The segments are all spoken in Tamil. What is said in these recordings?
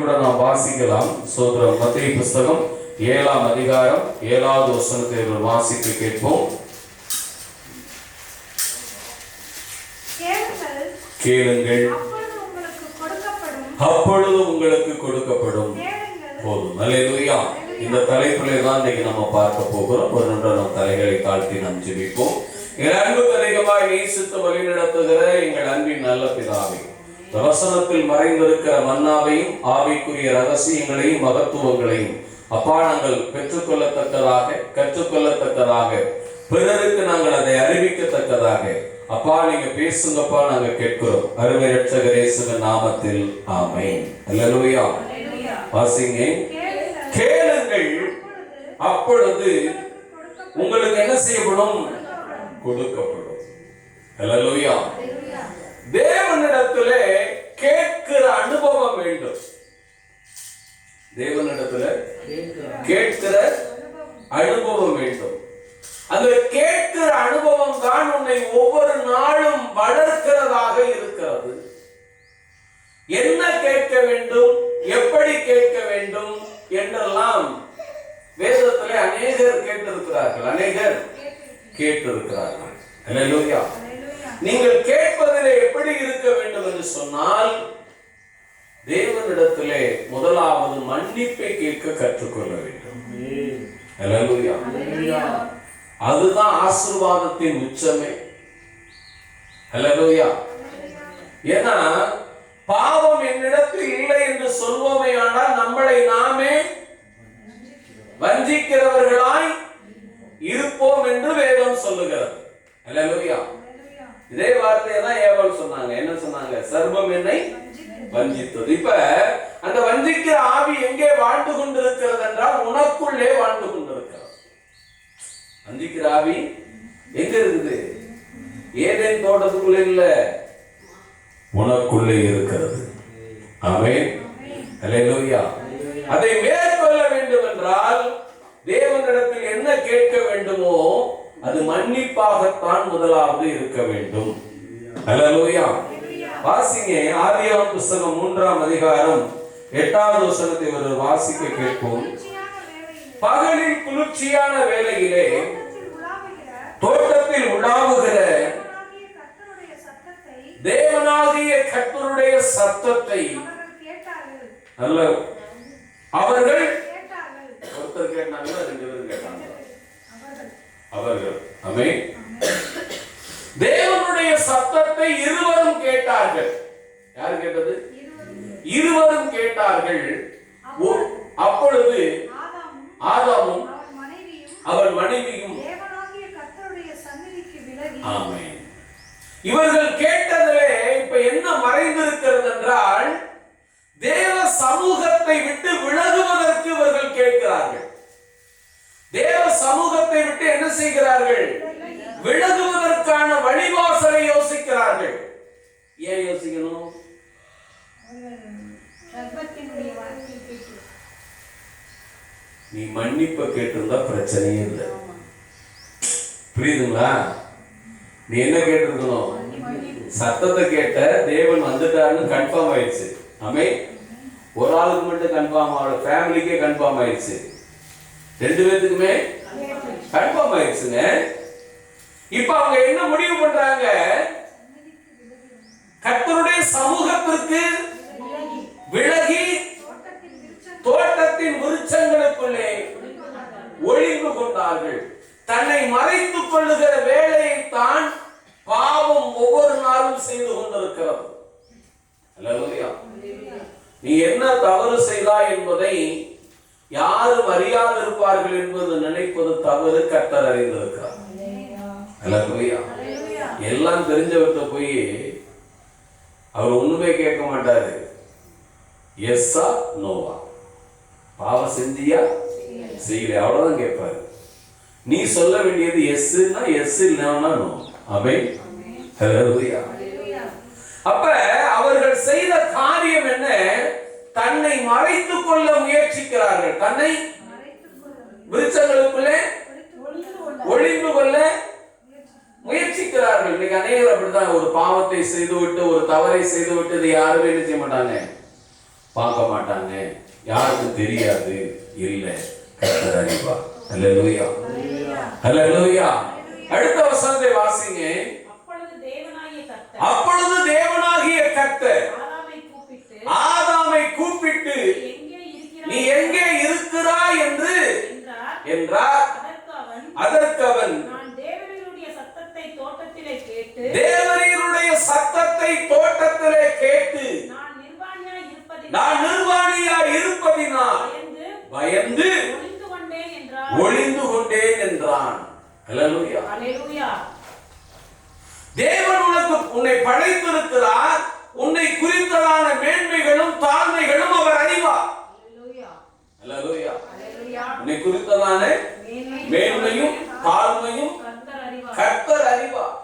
கூட நாம் வாசிக்கலாம். சோதரம் மத்தேயு புஸ்தகம் 7ஆம் அதிகாரம் 7வது வசனத்தை வாசித்து கேட்போம். கேளுங்கள், அப்பொழுது உங்களுக்கு கொடுக்கப்படும். போதும். அல்லேலூயா. இந்த தலைப்பிலே தான் இன்னைக்கு நம்ம பார்க்க போகிறோம். ஒரு நிமிடம் நம் தலைகளை தாழ்த்தி நாம் ஜெபிப்போம். எங்கள் அன்புக்கு அதிகமாக நேசித்து வழி நடத்துகிற எங்கள் அன்பின் நல்ல பிதாவே, வசனத்தில் மறைந்திருக்கிற மன்னாவையும் ஆவிக்குரிய ரகசியங்களையும் மகத்துவங்களையும் அப்பா நாங்கள் பெற்றுக்கொள்ளத்தக்கதாக, கற்றுக்கொள்ளத்தக்கதாக, பிறருக்கு நாங்கள் அதை அறிவிக்கத்தக்கதாக அப்பா நீங்க பேசுங்கப்பா, நாங்க கேட்கிறோம். அருமை ரட்சகர் இயேசுவின் நாமத்தில் ஆமென். அல்லேலூயா. வாசிங்க. கேளுங்கள், அப்பொழுது உங்களுக்கு என்ன செய்யப்படும்? கொடுக்கப்படும். அல்லேலூயா. தேவனிடத்திலே கேட்கிற அனுபவம் வேண்டும். தேவனிடத்துல கேட்கிற அனுபவம் வேண்டும். அந்த கேட்கிற அனுபவம் தான் உன்னை ஒவ்வொரு நாளும் வளர்க்கிறதாக இருக்கிறது. என்ன கேட்க வேண்டும், எப்படி கேட்க வேண்டும் என்றெல்லாம் வேதத்திலே அநேகர் கேட்டிருக்கிறார்கள். அல்லேலூயா. நீங்கள் கேட்பதிலே எப்படி இருக்க வேண்டும் என்று சொன்னால், தேவனிடத்திலே முதலாவது மன்னிப்பை கேட்க கற்றுக்கொள்ள வேண்டும். அல்லேலூயா. அதுதான் ஆசீர்வாதத்தின் உச்சமே. அல்லேலூயா. ஏன்னா பாவம் என்னிடத்தில் இல்லை என்று சொல்வோமே ஆனால் நம்மளை நாமே வஞ்சிக்கிறவர்களாய் இருப்போம் என்று வேதம் சொல்லுகிறது. அல்லேலூயா. இதே வார்த்தையை தான் ஏவாள் சொன்னாங்க. என்ன சொன்னாங்க? சர்வம் என்னை வஞ்சித்தது. இப்ப அந்த வஞ்சிக்கிற ஆவி எங்கே வாழ்ந்து கொண்டிருக்கிறது என்றால் உனக்குள்ளே வாழ்ந்து கொண்டிருக்கிறது. வஞ்சிக்கிற ஆவி எங்க இருக்குது? ஏதேன் தோட்டத்துக்குள்ளே இல்ல, உனக்குள்ளே இருக்கிறது. ஆமென். அல்லேலூயா. அதை மேற்கொள்ள வேண்டும் என்றால் தேவனிடத்தில் என்ன கேட்க வேண்டுமோ அது மன்னிப்பாகத்தான் முதலாவது இருக்க வேண்டும். அல்லேலூயா. வாசிங்க. ஆதியாகமம் புஸ்தகம் 3ஆம் அதிகாரம் 8வது வசனத்தை ஒரு வாசிக்க கேட்போம். பகலில் குளிர்ச்சியான வேளையிலே தோட்டத்தில் உலாவுகிற தேவனாகிய கர்த்தருடைய சத்தத்தை அவர்கள் ஒருத்தர் கேட்டாங்க, 2 பேரும் கேட்டாங்க. அவர்கள் ஆமென். தேவனுடைய சத்தத்தை இருவரும் கேட்டார்கள். யார் கேட்டது? இருவரும் கேட்டார்கள். அப்பொழுது ஆதாமும் அவன் மனைவியும் ஆமென். இவர்கள் கேட்டதிலே இப்ப என்ன மறைந்திருக்கிறது என்றால், தேவ சமூகத்தை விட்டு விலகுவதற்கு இவர்கள் கேட்கிறார்கள். தேவ சமூகத்தை விட்டு என்ன செய்கிறார்கள்? விலகுவதற்கான வழிவாசலை யோசிக்கிறார்கள். ஏன் யோசிக்கணும்? நீ மன்னிப்பை கேட்டிருந்தா பிரச்சனையே இல்லை. புரியுதுங்களா? நீ என்ன கேட்டிருக்கணும்? சத்தத்தை கேட்ட, தேவன் வந்துட்டாருன்னு கன்ஃபார்ம் ஆயிடுச்சு. ஆமென். ஒரு ஆளுக்கு மட்டும் கன்ஃபார்ம் ஆகல, ஃபேமிலிக்கே கன்ஃபார்ம் ஆயிடுச்சு. 2 பேத்துக்குமே கன்ஃபார்ம் ஆயிடுச்சுங்க. இப்ப அவங்க என்ன முடிவு பண்றாங்க? கர்த்தருடைய சமூகத்திற்கு விலகி தோட்டத்தின் விருட்சங்களுக்குள்ளே ஒளிந்து கொண்டார்கள். தன்னை மறைத்துக் கொள்ளுகிற வேலையை தான் பாவம் ஒவ்வொரு நாளும் செய்து கொண்டிருக்கிறது. அல்லேலூயா. நீ என்ன தவறு செய்தாய் என்பதை யாரும் அறியாதிருப்பார்கள் என்பது நினைப்பது தவறு. கர்த்தர் அறிந்திருக்கிறார். அல்லேலூயா. எல்லாம் தெரிஞ்சவர்கிட்ட போய் அவர் ஒண்ணுமே கேட்க மாட்டாரு. எஸ்ஸா நோவா, பாவம் செஞ்சியா செய்யல, அவ்வளவுதான் கேட்பாரு. நீ சொல்ல வேண்டியது எஸ்னா எஸ், இல்லைன்னா நோ. ஆமென். அல்லேலூயா. அப்ப அவர்கள் செய்த காரியம் என்ன? தன்னை மறைத்துக் கொள்ள முயற்சிக்கிறார்கள். தன்னை விருட்சங்களுக்குள்ளே ஒளிந்து கொள்ள முயற்சிக்கிறார்கள். இன்னைக்கு அநேகர் அப்படித்தான். ஒரு பாவத்தை செய்துவிட்டு, ஒரு தவறை செய்துவிட்டு, இதை யாருமே என்ன செய்ய மாட்டாங்க? பார்க்க மாட்டாங்க, யாருக்கும் தெரியாது. இல்லை, கர்த்தர் அறிவார். அல்லேலூயா, அல்லேலூயா. அடுத்த வசனத்தை வாசிங்க. அப்பொழுது தேவனாகிய கர்த்தர் ஆதாமை கூப்பிட்டு நீ எங்கே இருக்கிறாய் என்று என்றார். அதற்கு அவன் தேவரீருடைய சத்தத்தை தோட்டத்திலே கேட்டு நான் நிர்வாணியாய் இருப்பதினால் பயந்து ஒளிந்து கொண்டேன் என்றான். அல்லேலூயா, அல்லேலூயா. தேவன் உன்னை படைத்திருக்கிறார். உன்னை குறித்ததான மேன்மைகளும் தாழ்மைகளும் அவர் அறிவார். அல்லேலூயா, அல்லேலூயா. உன்னை குறித்ததான மேன்மையும் தாழ்மையும் கர்த்தர் அறிவார்.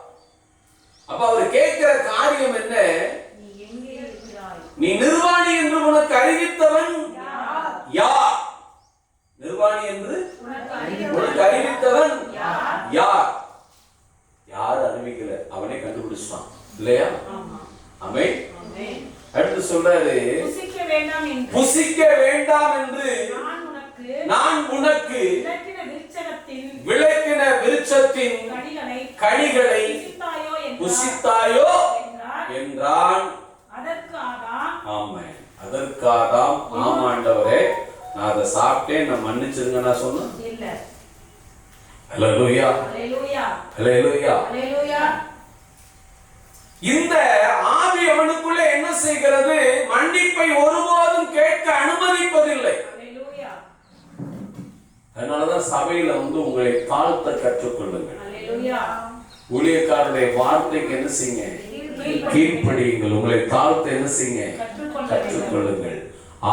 அப்ப அவர் கேட்கிற காரியம் என்ன? நீ நிர்வாணி என்று உனக்கு அறிவித்தவன் யார்? நிர்வாணி என்று உனக்கு அறிவித்தவன் யார்? யார் அறிவிக்கல, அவனே கண்டுபிடிச்சான். இல்லையா? ஆமென். அடுத்து சொல்றாரு, புசிக்க வேண்டாம் என்று நான் உனக்கு விளக்கின விருட்சத்தின் கனிகளை புசித்தாயோ என்றான். ஆமென். அதற்காதாம் ஆமாண்டவரே, நான் அதை சாப்பிட்டேன், நான் மன்னிச்சிருங்க நான் சொன்னேன். அல்லேலூயா, அல்லேலூயா, அல்லேலூயா, அல்லேலூயா. இந்த ஆவி அவனுக்குள்ள என்ன செய்கிறது? மன்னிப்பை ஒருபோதும் கேட்க அனுமதிப்பதில்லை. அதனாலதான் சபையில உங்களை தாழ்த்த கற்றுக்கொள்ளுங்கள். ஊழியக்காரருடைய வார்த்தைக்கு என்ன செய்யுங்க? கீழ்ப்படியுங்கள். உங்களை தாழ்த்த என்ன செய்யுங்க? கற்றுக்கொள்ளுங்கள்.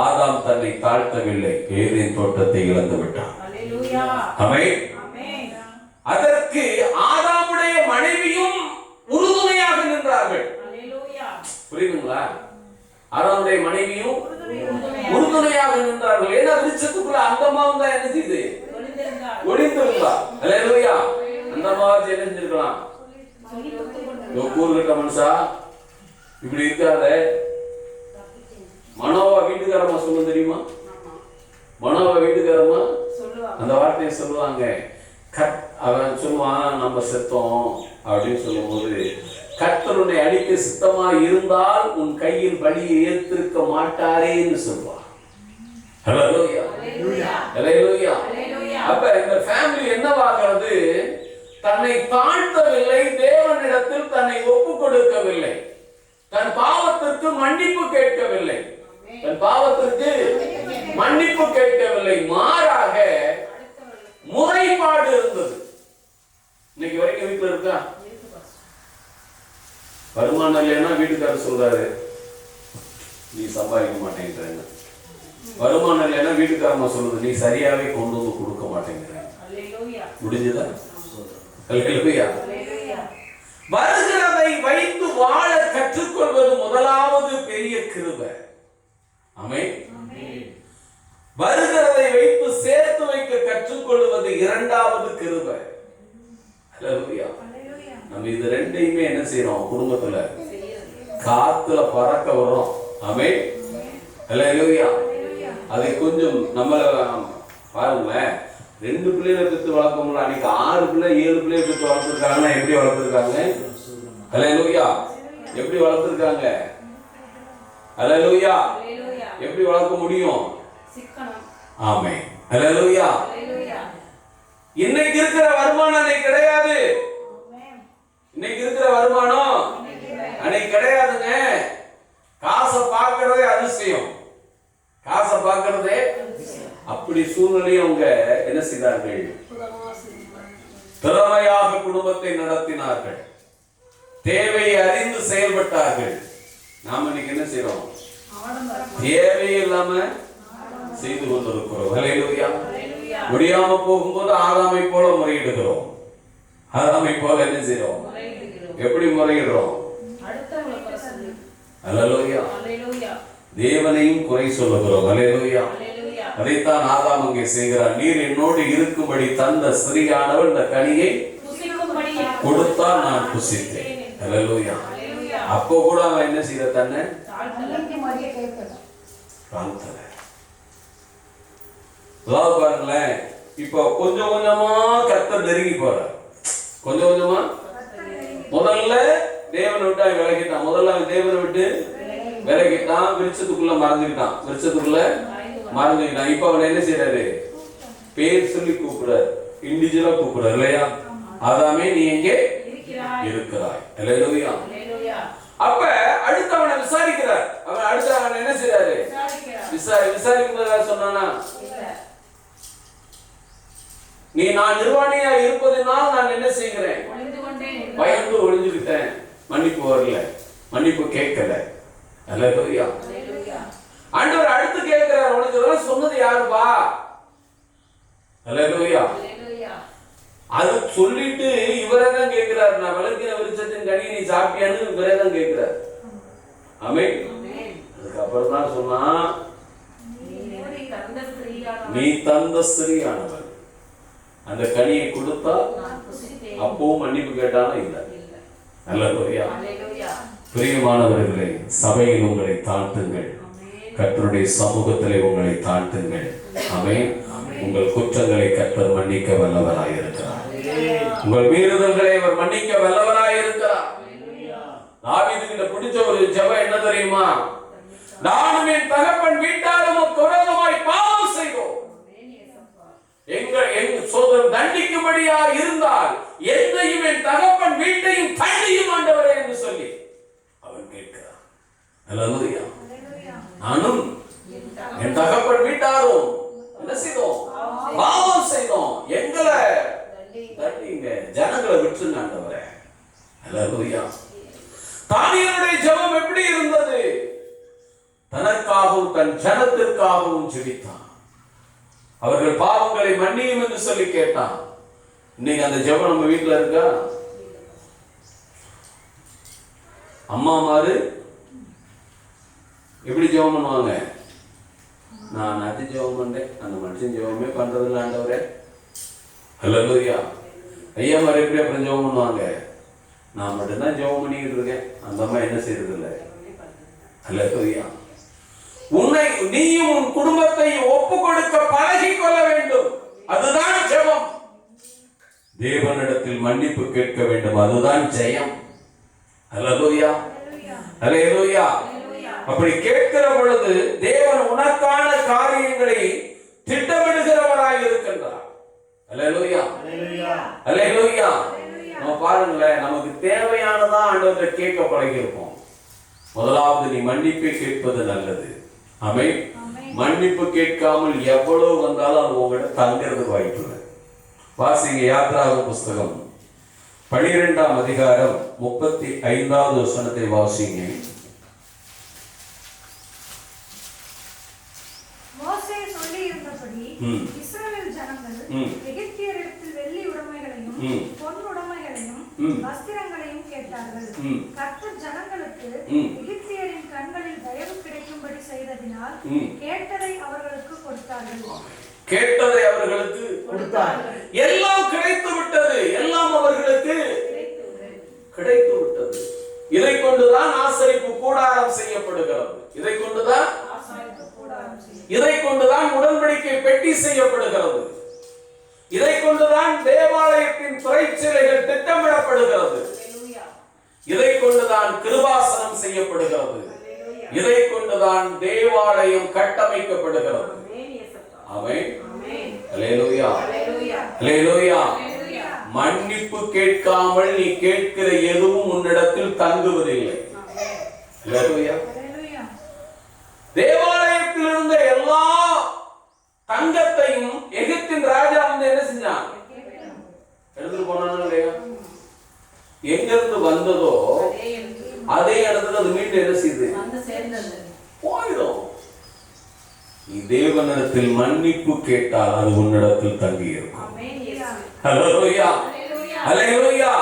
ஆதாம் தன்னை தாழ்த்தவில்லை, ஏதேன் தோட்டத்தை இழந்து விட்டான். ஆமென். அதற்கு ஆதாமுடைய மனைவியும் உறுதுணையாக நின்றார்கள். புரியுதுங்களா? ஆதாமுடைய மனைவியும் உறுதுணையாக நின்றார்கள். ஏன்னா விருட்சத்துக்குள்ள அந்தமாவும் தான் என்ன செய்யுது? ஒளிந்திருந்தா. அல்லேலூயா. அந்தமாவது தெரிஞ்சிருக்கலாம். கூறுகிட்ட மனுஷா இப்படி இருக்காத. மனோவா வீட்டுக்காரமா சொல்ல தெரியுமா? மனோவா வீட்டுக்காரமா அந்த வார்த்தையை சொல்லுவாங்க. அவன் சொல்லுவான், நம்ம செத்தோம் அப்படின்னு சொல்லும் போது, கர்த்தருடைய அடிக்க சித்தமா இருந்தால் உன் கையில் பலியை ஏற்றிருக்க மாட்டாரேன்னு சொல்லுவான். அல்லேலூயா, அல்லேலூயா. அப்ப இந்த ஃபேமிலி என்னவாகிறது? தன்னை தாழ்த்தவில்லை, தேவனிடத்தில் தன்னை ஒப்பு கொடுக்கவில்லை, தன் பாவத்திற்கு மன்னிப்பு கேட்கவில்லை, தன் பாவத்திற்கு மன்னிப்பு கேட்கவில்லை, மாறாக முறைப்பாடு இருந்தது. இன்னைக்கு வரைக்கும் வீட்டுல இருக்கா? வருமானம் இல்லைன்னா வீட்டுக்காரர் சொல்றாரு, நீ சம்பாதிக்க மாட்டேங்கிறாங்க. வருமானம் இல்லைன்னா வீட்டுக்காரமா சொல்றது, நீ சரியாவே கொண்டு வந்து கொடுக்க மாட்டேங்கிறாங்க. முடிஞ்சதா? அல்லேலூயா. வருகிறதை வைத்து வாழ கற்றுக்கொள்வது முதலாவது பெரிய கிருபை. ஆமென். வருகிறதை வைத்து சேர்த்து வைக்க கற்றுக்கொள்வது இரண்டாவது கிருபை. அல்லேலூயா. நம்ம இது ரெண்டையுமே என்ன செய்யறோம்? குடும்பத்துல காத்துல பறக்க வர்றோம். ஆமென். அல்லேலூயா. அதை கொஞ்சம் நம்மள பாருங்களேன். 2 பிள்ளைகளை பெற்று வளர்க்க முடியல, அன்னைக்கு 6 பிள்ளை 7 பிள்ளையை பெற்று வளர்த்துருக்காங்கன்னா எப்படி வளர்த்துருக்காங்க? அல்லேலூயா. எப்படி வளர்த்துருக்காங்க? அல்லேலூயா. எப்படி வளர்க்க முடியும்? ஆமென். அல்லேலூயா. இன்னைக்கு இருக்கிற வருமானம் அன்னைக்கு கிடையாது. இன்னைக்கு இருக்கிற வருமானம் அன்னைக்கு கிடையாதுங்க. காசை பார்க்கறதே அதிசயம். காசை பார்க்கறதே அப்படி சூழ்நிலையை அவங்க என்ன செய்தார்கள்? திறமையாக குடும்பத்தை நடத்தினார்கள், தேவையை அறிந்து செயல்பட்டார்கள். நாம இன்னைக்கு என்ன செய்யறோம்? தேவையே இல்லாம செய்து கொண்டிருக்கிறோம். அல்லேலூயா. முடியாம போகும்போது ஆதாமை போல முறையிடுகிறோம். ஆதாமை போல என்ன செய்யறோம்? எப்படி முறையிடுறோம்? அல்லேலூயா. தேவனையும் குறை சொல்லுகிறோம். அல்லேலூயா. அதைத்தான் ஆதாம் அங்கே செய்கிறார். நீர் என்னோடு இருக்கும்படி தந்த ஸ்திரீயானவள் இந்த கனியை கொடுத்தால் நான் புசித்தேன். அல்லேலூயா. அப்போ கூட அவன் என்ன செய்த? தன்னை காலத்துல பாருங்களேன். இப்ப கொஞ்சம் கொஞ்சமா கர்த்தர் நெருங்கி போறார். கொஞ்சம் கொஞ்சமா முதல்ல தேவனை விட்டு அவன் விலகிட்டான். முதல்ல அவன் தேவனை விட்டு விலகிட்டான், விருட்சத்துக்குள்ள மறந்துக்கிட்டான். இப்ப அவன் என்ன செய்யறாரு? பேர் சொல்லி கூப்பிடுறாரு, இண்டிவிஜுவலா கூப்பிடுறாரு இல்லையா? ஆதாமே நீ எங்கே இருக்கிறாய்? அல்லேலூயா. அப்ப அடுத்து அவனை விசாரிக்கிறார். அவன் என்ன செய்யறாரு? விசாரிக்கும் சொன்னானா, நீ நான் நிர்வாணியா இருப்பதனால் நான் என்ன செய்கிறேன்? பயந்து ஒளிஞ்சுக்கிட்டேன். மன்னிப்பு வரல, மன்னிப்பு கேட்கல. அல்லேலூயா. ஆண்டவர் அடுத்து கேட்கிறார், உனக்கு இதெல்லாம் சொன்னது யாருப்பா? அல்லேலூயா. அது சொல்லிட்டு இவரே தான் கேட்கிறார், நான் விளக்கின விருட்சத்தின் கனியை நீ சாப்பிட்டியான்னு இவரே தான் கேட்கிறார். ஆமென். அதுக்கப்புறம் தான் சொன்னா, நீ தந்த ஸ்திரீயானவர். அந்த கனியை கொடுத்தா அப்பவும் மன்னிப்பு கேட்டாலும் இல்லை. அல்லேலூயா. பிரியமானவர்களே, சபையில் உங்களை தாழ்த்துங்கள், கர்த்தருடைய சமூகத்திலே உங்களை தாழ்த்துங்கள். ஆமென். உங்கள் குற்றங்களை கர்த்தர் மன்னிக்க வல்லவராயிருக்கிறார். உங்கள் மீறுதல்களை அவர் மன்னிக்க வல்லவராயிருக்கிறார். தாவீதுக்கு பிடிச்ச ஒரு ஜெபம் என்ன தெரியுமா? நானும் என் தகப்பன் வீட்டாரும் விரோதமாய் பாவம் செய்தோம். எங்கள் சோதரன் தண்டிக்கும்படியா இருந்தால் என்னையும் என் தகப்பன் வீட்டையும் தண்டியும் ஆண்டவரே என்று சொல்லி அவன் கேட்கிறான். அல்லேலூயா. நானும் என் தகப்பன் வீட்டாரும் என்ன செய்தோம்? பாவம் செய்தோம். எங்களை தண்டிங்க, ஜனங்களை விட்டுருங்க ஆண்டவரே. அல்லேலூயா. தானியேலுடைய ஜெபம் எப்படி இருந்தது? தனக்காகவும் தன் ஜனத்திற்காகவும் ஜெபித்தான். அவர்கள் பாவங்களை மன்னியும் என்று சொல்லி கேட்டான். இன்னைக்கு அந்த ஜெபம் நம்ம வீட்டுல இருக்கா? அம்மா மாரு எப்படி ஜெபம் பண்ணுவாங்க? நான் அது ஜெபம் பண்ணேன், அந்த மனுஷன் ஜெபமே பண்றது இல்லை ஆண்டவரே. அல்லேலூயா. ஐயா மாரு எப்படி அப்புறம் ஜெபம் பண்ணுவாங்க? நான் மட்டும்தான் ஜெபம் பண்ணிக்கிட்டு இருக்கேன், அந்த அம்மா என்ன செய்யறது இல்லை. அல்லேலூயா. உன்னை நீயும் உன் குடும்பத்தை ஒப்பு கொடுக்க பழகி கொள்ள வேண்டும். அதுதான் ஜெபம். தேவனிடத்தில் மன்னிப்பு கேட்க வேண்டும், அதுதான் ஜெயம். அல்லேலூயா. அல்லேலூயா. அப்படி கேட்கிற பொழுது தேவன் உனக்கான காரியங்களை திட்டமிடுகிறவராய் இருக்கின்றார். அல்லேலூயா. அல்லேலூயா. நம்ம பாருங்களேன், நமக்கு தேவையானதான் ஆண்டவரை கேட்க பழகி இருப்போம். முதலாவது நீ மன்னிப்பை கேட்பது நல்லது. ஆமென். மன்னிப்பு கேட்காமல் எவ்வளவு வந்தாலும் அது உங்கள்கிட்ட தங்கிறதுக்கு வாய்ப்பு இல்லை. வாசிங்க யாத்ராகம புஸ்தகம் 12ஆம் அதிகாரம் 35வது வசனத்தை வாசிங்க. மோசே சொல்லி இருந்தபடி இஸ்ரவேல் ஜனங்கள் எகிப்தியரிடத்தில் வெள்ளி உடைமைகளையும் பொன் உடைமைகளையும் வஸ்திரங்களையும் கேட்டார்கள். கர்த்தர் ஜனங்களுக்கு எகிப்தியரின் கண்களில் தயவு கிடைக்கும்படி செய்ததினால் கேட்டதை அவர்களுக்கு கொடுத்தார்கள். கேட்டதை அவர்களுக்கு கொடுத்தார்கள். எல்லாம் கிடைத்து விட்டது, எல்லாம் அவர்களுக்கு கிடைத்து விட்டது. இதை கொண்டுதான் ஆசரிப்பு கூடாரம் செய்யப்படுகிறது. இதை கொண்டுதான் உடன்படிக்கை பெட்டி செய்யப்படுகிறது. இதை கொண்டுதான் தேவாலயத்தின் திரைச்சீலைகள் திட்டமிடப்படுகிறது. இதை கொண்டுதான் கிருபாசனம் செய்யப்படுகிறது. இதை கொண்டுதான் தேவாலயம் கட்டமைக்கப்படுகிறது. ஆமென். அல்லேலூயா. அல்லேலூயா. மன்னிப்பு கேட்காமல் நீ கேட்கிற எதுவும் உன்னிடத்தில் தங்குவதில்லை. அல்லேலூயா. தேவாலயத்தில் இருந்த எல்லா தங்கத்தையும் எகிப்தின் ராஜா வந்து என்ன செஞ்சான்? எடுத்துட்டு போனானோ இல்லையா? எங்க இருந்து வந்ததோ அதே இடத்துல அது மீண்டும் என்ன செய்யுது? போயிடும். நீ தேவனிடத்தில் மன்னிப்பு கேட்டால் அது உன்னிடத்தில் தங்கி இருக்கும். அல்லேலூயா. அல்லேலூயா.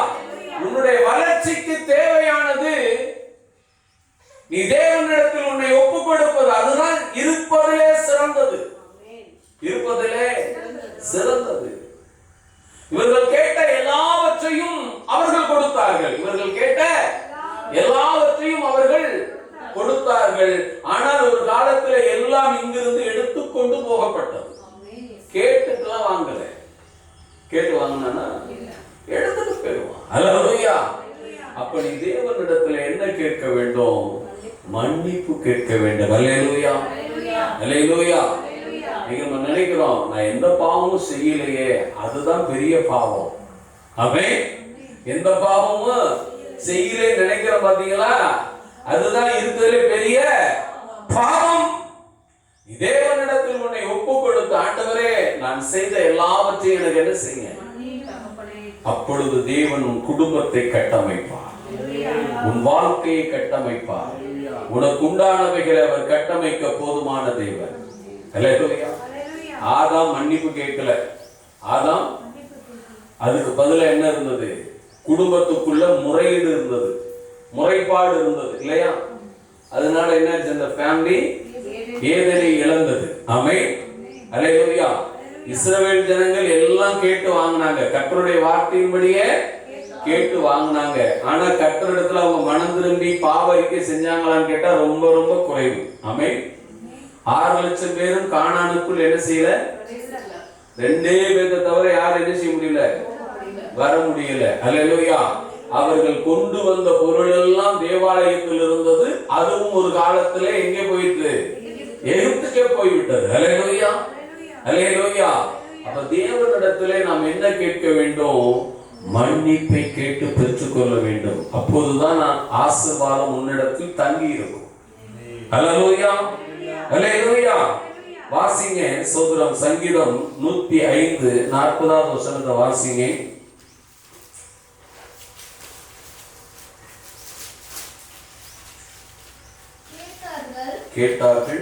உன்னுடைய வளர்ச்சிக்கு தேவையானது நீ தேவனிடத்தில் உன்னை ஒப்புக் கொடுப்பது. அதுதான் இருப்பதிலே சிறந்தது. இருப்பதிலே சிறந்தது. இவர்கள் கேட்ட எல்லாவற்றையும் அவர்கள் கொடுத்தார்கள். இவர்கள் கேட்ட எல்லாவற்றையும் அவர்கள் கொடுத்தார்கள். ஆனால் ஒரு காலத்தில் எல்லாம் போகப்பட்டது. கேட்டுக்கெல்லாம் வாங்கல. கேட்டு வாங்கினா எடுத்துட்டு போயிடுவான். அல்லேலூயா. அப்படி தேவனிடத்துல என்ன கேட்க வேண்டும்? மன்னிப்பு கேட்க வேண்டும். அல்லேலூயா, அல்லேலூயா. நீங்க நம்ம நினைக்கிறோம், நான் எந்த பாவமும் செய்யலையே, அதுதான் பெரிய பாவம். அவன் எந்த பாவமும் செய்யலே நினைக்கிற பாத்தீங்களா, அதுதான் இருக்கிறதுல பெரிய பாவம். தேவனிடத்தில் உன்னை ஒப்பு கொடுத்து, ஆண்டவரே நான் செய்த எல்லாவற்றையும் எனக்கு என்ன செய்ய, அப்பொழுது தேவன் உன் குடும்பத்தை கட்டமைப்பார், உன் வாழ்க்கையை கட்டமைப்பார். உனக்கு உண்டானவைகளை அவர் கட்டமைக்க போதுமான தேவன். அல்லேலூயா. ஆதாம் மன்னிப்பு கேட்கல. ஆதாம் அதுக்கு பதிலா என்ன இருந்தது? குடும்பத்துக்குள்ள முறையீடு இருந்தது, முறைப்பாடு இருந்தது இல்லையா? அதனால என்ன, இந்த ஃபேமிலி ஏதேனை இழந்தது. ஆமென், அல்லேலூயா. இஸ்ரவேல் ஜனங்கள் எல்லாம் கேட்டு வாங்கினாங்க, கர்த்தருடைய வார்த்தையின்படியே கேட்டு வாங்கினாங்க. ஆனா கர்த்தரிடத்துல அவங்க மனம் திரும்பி பாவ அறிக்கை செஞ்சாங்களான்னு கேட்டா ரொம்ப ரொம்ப குறைவு. ஆமென். 6 லட்சம் பேரும் கானானுக்குள் என்ன செய்யல? 2 பேரை தவிர யாரும் என்ன செய்ய முடியல? வர முடியல. அல்லேலூயா. அவர்கள் கொண்டு வந்த பொருள் எல்லாம் தேவாலயத்தில் இருந்தது. அதுவும் ஒரு காலத்திலே எங்கே போயிட்டு? எகிப்துக்கே போய்விட்டது. அல்லேலூயா, அல்லேலூயா. அப்ப தேவனிடத்திலே நாம் என்ன கேட்க வேண்டும்? மன்னிப்பை கேட்டு பெற்றுக்கொள்ள வேண்டும். அப்போதுதான் ஆசீர்வாதம் உன்னிடத்தில் தங்கி இருக்கும். அல்லேலூயா, அல்லேலூயா. வாசிங்க சோதரம், சங்கீதம் 105 40வது வசனத்தை வாசிங்க. கேட்டார்கள்,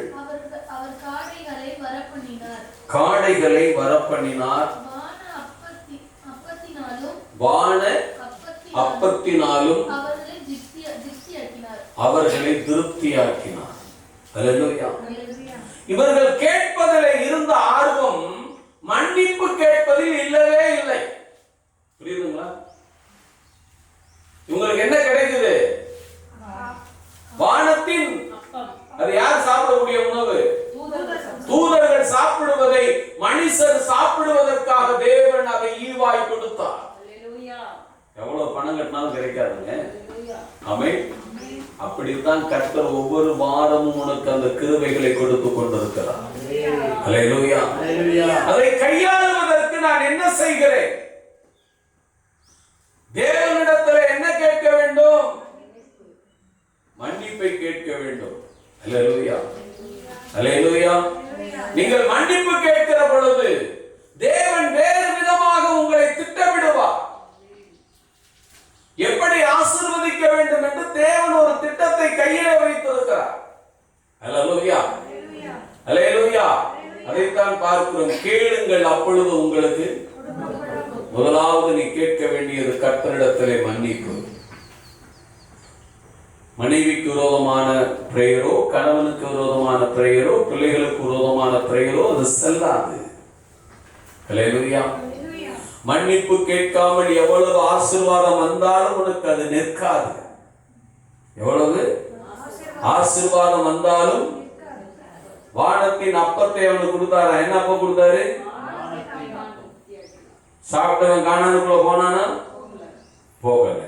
காடைகளை வரப்பண்ணினார், வான அப்பத்தினாலும் அவர்களை திருப்தியாக்கினார். அல்லேலூயா. இவர்கள் கேட்பதில் இருந்த ஆர்வம் மன்னிப்பு கேட்பதில் இல்லவே இல்லை. புரியுதுங்களா? இவங்களுக்கு என்ன கிடைக்குது? வானத்தின், அது யார் சாப்பிடக்கூடிய உணவு? தூதர்கள் சாப்பிடுவதை மனுஷர் சாப்பிடுவதற்காக தேவன் அதை ஈவாய் கொடுத்தார். எவ்வளவு பணம் கட்டினாலும் கிடைக்காதுங்க. ஆமென். அப்படித்தான் கர்த்தர் ஒவ்வொரு வாரமும் உனக்கு அந்த கிருபைகளை கொடுத்து கொண்டிருக்கிறார். அல்லேலூயா. அதை கையாளுவதற்கு நான் என்ன செய்கிறேன்? தேவனிடத்தில் என்ன கேட்க வேண்டும்? மன்னிப்பை கேட்க வேண்டும். அல்லேலூயா, அல்லேலூயா. நீங்கள் மன்னிப்பு கேட்கிற பொழுது தேவன் வேறு விதமாக உங்களை திட்டமிடுவார். எப்படி ஆசீர்வதிக்க வேண்டும் என்று தேவன் ஒரு திட்டத்தை கையிலே வைத்திருக்கிறார். அல்லேலூயா, அல்லேலூயா. அதைத்தான் பார்க்கிறோம். கேளுங்கள் அப்பொழுது உங்களுக்கு. முதலாவது நீ கேட்க வேண்டியது கர்த்தரிடத்திலே மன்னிப்பு. மனைவிக்கு விரோதமான பிரேயரோ, கணவனுக்கு விரோதமான பிரேயரோ, பிள்ளைகளுக்கு விரோதமான பிரேயரோ அது செல்லாது. அல்லேலூயா. மன்னிப்பு கேட்காமல் எவ்வளவு ஆசீர்வாதம் வந்தாலும் உனக்கு அது நிற்காது. எவ்வளவு ஆசீர்வாதம் வந்தாலும், வானத்தின் அப்பத்தை அவனுக்கு கொடுத்தாரா? என்ன அப்பம் கொடுத்தாரு? சாப்பிட்டவன் கானானுக்குள்ள போனானா? போகல.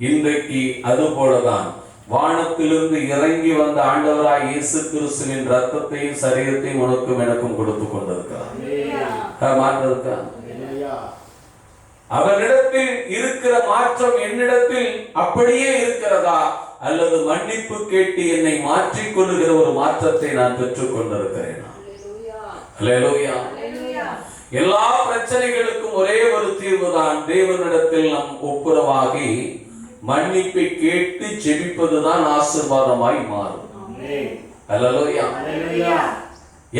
இன்றைக்கு அது போலதான் வானத்திலிருந்து இறங்கி வந்த ஆண்டவராய் இயேசு கிறிஸ்துவின் ரத்தத்தையும் சரீரத்தையும் உனக்கும் எனக்கும் கொடுத்து கொண்டிருக்கிறார். மாற்றத்தான் அவனிடத்தில் இருக்கிற மாற்றம் என்னிடத்தில் அப்படியே இருக்கிறதா, அல்லது மன்னிப்பு கேட்டு என்னை மாற்றிக் கொள்ளுகிற ஒரு மாற்றத்தை நான் பெற்றுக் கொண்டிருக்கிறேன். அல்லேலூயா. எல்லா பிரச்சனைகளுக்கும் ஒரே ஒரு தீர்வுதான். தேவனிடத்தில் நாம் ஒப்புரவாகி மன்னிப்பை கேட்டு ஜெபிப்பதுதான் ஆசீர்வாதமாய் மாறும். அல்லேலூயா.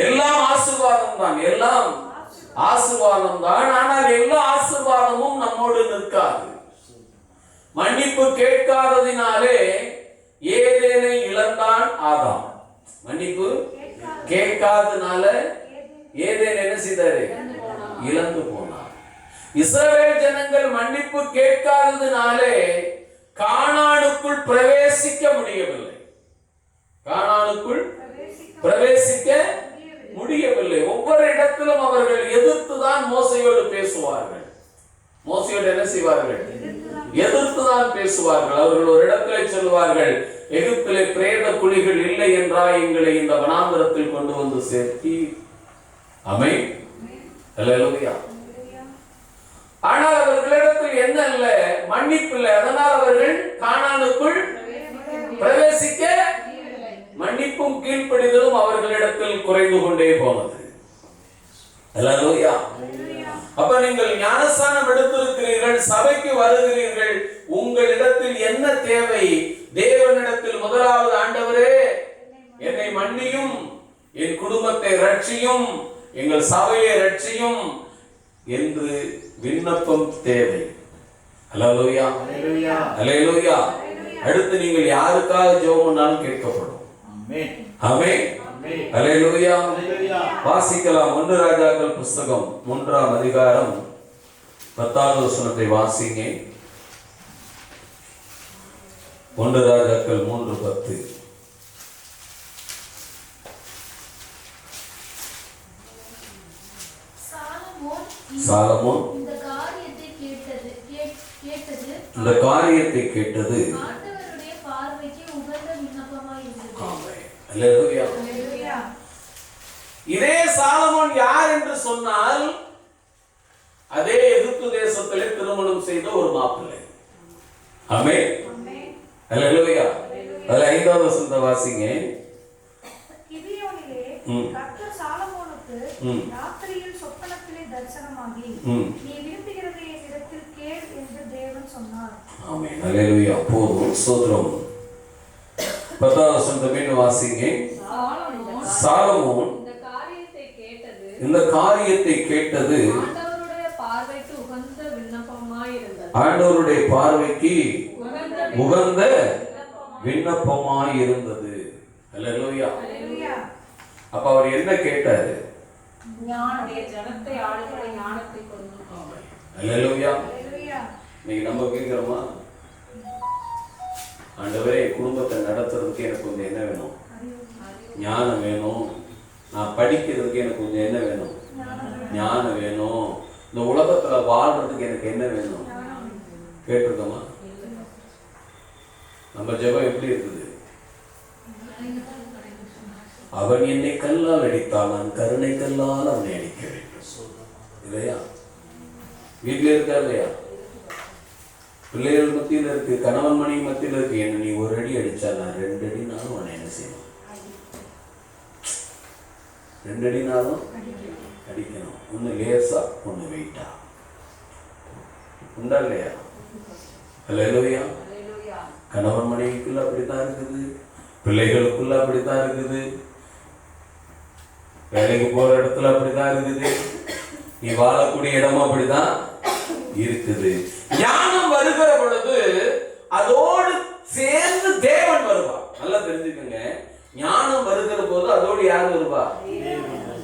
எல்லாம் ஆசீர்வாதம் தான், எல்லாம் ஆசீர்வாதம் தான். ஆனால் எல்லா ஆசீர்வாதமும் நம்மோடு நிற்காது. மன்னிப்பு கேட்காததினாலே ஏதேனை இழந்தான் ஆதாம். மன்னிப்பு கேட்காதனால ஏதேன் என்ன செய்தாரு? இழந்து போனார். இஸ்ரவேல் ஜனங்கள் மன்னிப்பு கேட்காததினாலே கானானுக்குள் பிரவேசிக்க முடியவில்லை. கானானுக்குள் பிரவேசிக்க முடியவில்லை. இடத்திலும் அவர்கள் எதிர்த்துதான் மோசையோடு பேசுவார்கள். மோசையோடு என்ன செய்வார்கள்? எதிர்த்துதான் பேசுவார்கள். அவர்கள் ஒரு இடத்திலே சொல்லுவார்கள், எகிப்திலே பிரேத குழிகள் இல்லை என்றால் எங்களை இந்த வனாந்திரத்தில் கொண்டு வந்து சேர்த்தி. ஆமென். அல்லேலூயா. ஆனால் அவர்களிடத்தில் என்ன இல்ல? மன்னிப்பு இல்லை. அதனால் அவர்கள் கானானுக்குள் பிரவேசிக்க மன்னிப்பும் கீழ்ப்படிதலும் அவர்களிடத்தில் குறைந்து கொண்டே போனது. அல்லேலூயா. அப்ப நீங்கள் ஞானஸ்நானம் எடுத்திருக்கிறீர்கள், சபைக்கு வருகிறீர்கள், உங்களிடத்தில் என்ன தேவை? தேவனிடத்தில் முதலாவது, ஆண்டவரே என்னை மன்னியும், என் குடும்பத்தை ரட்சியும், எங்கள் சபையை ரட்சியும் என்று விண்ணப்பம் தேவை. அல்லேலூயா. அல்லேலூயா. அடுத்து நீங்கள் யாருக்காக ஜெபம் பண்ணாலும் கேட்கப்படும். ஆமென். அல்லேலூயா. வாசிக்கலாம். 1 ராஜாக்கள் புஸ்தகம் 3ஆம் அதிகாரம் 10வது வசனத்தை வாசிங்க. 1 ராஜாக்கள் 3:10. சாலமோன் இந்த காரியத்தை கேட்டது ஆண்டவருடைய பார்வைக்கு உகந்த விண்ணப்பமாய் இருந்தது. ஆமென். அல்லேலூயா. இதே சாலமோன் யார் என்று சொன்னால், அதே எகிப்து தேசத்திலே திருமணம் செய்த ஒரு மாப்பிள்ளை. ஆமென். அல்லேலூயா. அதுல 5வது வசனத்தை வாசிங்க. கிபியோனிலே கர்த்தர் சாலமோனுக்கு ராத்திரியில் சொப்பனத்திலே தரிசனமாகி, நீ விரும்புகிறதை என்னிடத்தில் கேள் என்று தேவன் சொன்னார். ஆமென். அல்லேலூயா. போதும். ஸ்தோத்திரம். 10வது வசனத்தை மீண்டும் வாசிங்க. சாலமோன் இந்த காரியத்தை கேட்டது ஆண்டவருடைய பார்வைக்கு உகந்த விண்ணப்பமாய் இருந்தது. அல்லேலூயா. அப்ப அவர் என்ன கேட்டாரு? ஜனத்தை ஆளுகிற ஞானத்தை கொடுங்க. அல்லேலூயா. நீங்க நம்ம கேட்கிறோமா? ஆண்டவரே, குடும்பத்தை நடத்துறதுக்கு எனக்கு கொஞ்சம் என்ன வேணும்? ஞானம் வேணும். நான் படிக்கிறதுக்கு எனக்கு கொஞ்சம் என்ன வேணும்? ஞானம் வேணும். இந்த உலகத்துல வாழ்றதுக்கு எனக்கு என்ன வேணும்? கேட்டிருக்கோமா? நம்ம ஜெபம் எப்படி இருக்குது? அவன் என்னை கல்லால் அடித்தான், நான் கருணை கல்லால் அவனை அடிக்க வேண்டும். இல்லையா? வீட்டில இருக்கா இல்லையா? பிள்ளைகள் மத்தியில் இருக்கு, கணவன் மனைவி மத்தியில் இருக்கு. என்ன நீ 1 அடி அடிச்சா நான் 2 அடி நானும் அவனை என்ன செய்யணும்? 2 அடி நாளும் அடிக்கணும். ஒண்ணு லேசா, ஒண்ணு வெயிட்டா. உண்டா இல்லையா? அல்லேலூயா. கணவன் மனைவிக்குள்ள அப்படித்தான் இருக்குது, பிள்ளைகளுக்குள்ள அப்படித்தான் இருக்குது, வேலைக்கு போற இடத்துல அப்படித்தான் இருக்குது, நீ வாழக்கூடிய இடமும் அப்படிதான் இருக்குது. ஞானம் வருகிற பொழுது அதோடு சேர்ந்து தேவன் வருவார். நல்லா தெரிஞ்சுக்கங்க. ஞானம் வருகிற போது அதோடு யார் வருவா?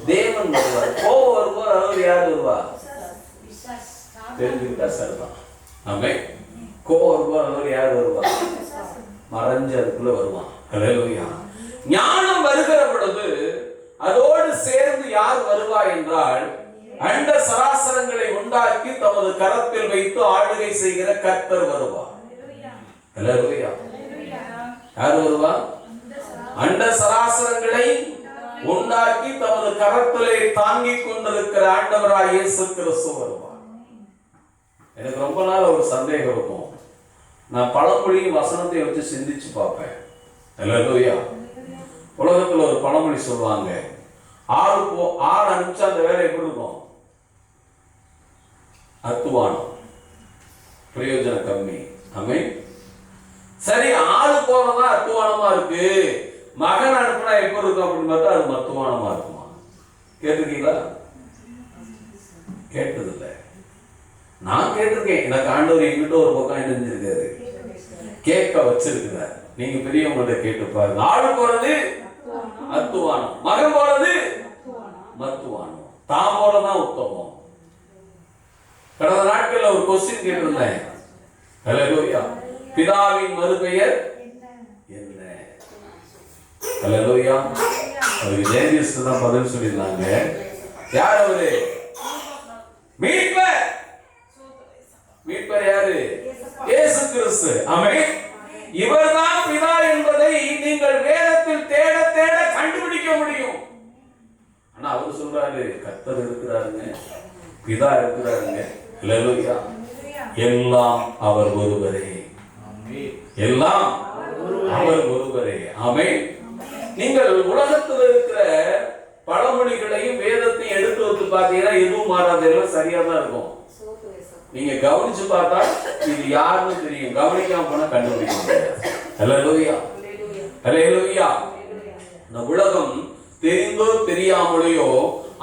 தேவன் வருவார். கோபம் வரும்போது அதோடு யார் வருவா? தெரிஞ்சுக்கிட்டா சரிதான். ஆமென். கோபம் வரும்போது அதோடு யார் வருவா? மறைஞ்சு அதுக்குள்ள வருவான். அல்லேலூயா. ஞானம் வருகிற பொழுது அதோடு சேர்ந்து யார் வருவா என்றால், அண்ட சராசரங்களை உண்டாக்கி தமது கரத்தில் வைத்து ஆளுகை செய்கிற கர்த்தர் வருவார். அல்லேலூயா. யார் வருவா? அண்ட சராசரங்களை உண்டாக்கி தமது கரத்திலே தாங்கிக் கொண்டிருக்கிற ஆண்டவராய் இயேசு கிறிஸ்து வருவார். எனக்கு ரொம்ப நாள் ஒரு சந்தேகம் இருக்கும். நான் பழமொழியும் வசனத்தை வச்சு சிந்திச்சு பார்ப்பேன். அல்லேலூயா. உலகத்துல ஒரு பழமொழி சொல்லுவாங்க, ஆள் அனுப்பிச்சா அந்த வேலை எப்படி இருக்கும்? அத்துவானம், பிரயோஜனம் கம்மி. ஆமென். சரி, ஆளு போறதா அத்துவானமா இருக்கு, மகன் அனுப்புனா எப்ப இருக்கும் அப்படின்னு பார்த்தா அது மத்துவானமா இருக்குமா? கேட்டிருக்கீங்களா? கேட்டதில்ல. நான் கேட்டிருக்கேன். எனக்கு ஆண்டவர் எங்கிட்ட ஒரு பக்கம் என்ன செஞ்சிருக்காரு? கேட்க வச்சிருக்கிறார். நீங்க பெரியவங்கள்ட்ட கேட்டு பாருங்க. ஆளு போறது அத்துவானம், மகன் போறது மத்துவானம். தான் போறதான் உத்தமம். கடந்த நாட்கள்ல ஒரு கொஸ்டின் கேட்டிருந்தேன். அல்லேலூயா. பிதாவின் மறுபெயர் என்ன? அல்லேலூயா. அதுக்கு ஜெயதீஸ் தான் பதில் சொல்லியிருந்தாங்க. யார் அவரு? மீட்பர். மீட்பர் யாரு? இயேசு கிறிஸ்து. ஆமென். இவர்தான் பிதா என்பதை நீங்கள் வேதத்தில் தேட தேட கண்டுபிடிக்க முடியும். ஆனா அவர் சொல்றாரு, கர்த்தர் இருக்கிறாருங்க, பிதா இருக்கிறாருங்க. அல்லேலூயா. எல்லாம் அவர் ஒருவரே. எல்லாம் அவர் ஒருவரே. ஆமென். நீங்கள் உலகத்தில் இருக்கிற பழமொழிகளையும் வேதத்தையும் எடுத்து வந்து பார்த்தீங்கன்னா எதுவும் மாறாது, எல்லாம் சரியா தான் இருக்கும். நீங்க கவனிச்சு பார்த்தா இது யாருன்னு தெரியும், கவனிக்காம போனா கண்டுபிடிக்க முடியாது. அல்லேலூயா. அல்லேலூயா. இந்த உலகம் தெரிந்தோ தெரியாமலையோ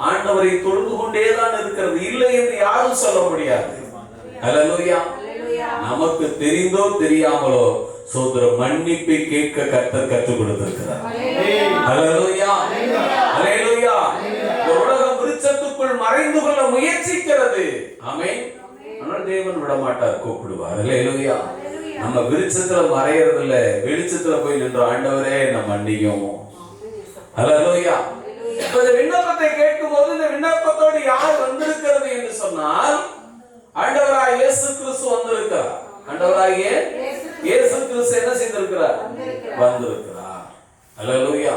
ஆண்டவரை தொழுது கொண்டேதான் இருக்கிறது, இல்லை என்று யாரும் சொல்ல முடியாது. அல்லேலூயா. நமக்கு தெரிந்தோ தெரியாமலோ சோதர மன்னிப்பை கேட்க கர்த்தர் கற்றுக் கொடுத்திருக்கிறார். அல்லேலூயா. அல்லேலூயா. உலகம் விருட்சத்துக்குள் மறைந்து கொள்ள முயற்சிக்கிறது. ஆமென். ஆனால் தேவன் விட மாட்டார், கூப்பிடுவார். அல்லேலூயா. நம்ம விருட்சத்துல மறையறது இல்ல, வெளிச்சத்துல போய் நின்ற ஆண்டவரே நம்ம மன்னியும். அல்லேலூயா. இந்த விண்ணப்பத்தை கேட்கும் போது இந்த விண்ணப்பத்தோடு யார் வந்திருக்கிறது என்று சொன்னால் ஆண்டவராகிய இயேசு கிறிஸ்து வந்திருக்கிறார். ஆண்டவராகிய இயேசு கிறிஸ்து என்ன செய்திருக்கிறார்? வந்திருக்கிறார். அல்லேலூயா.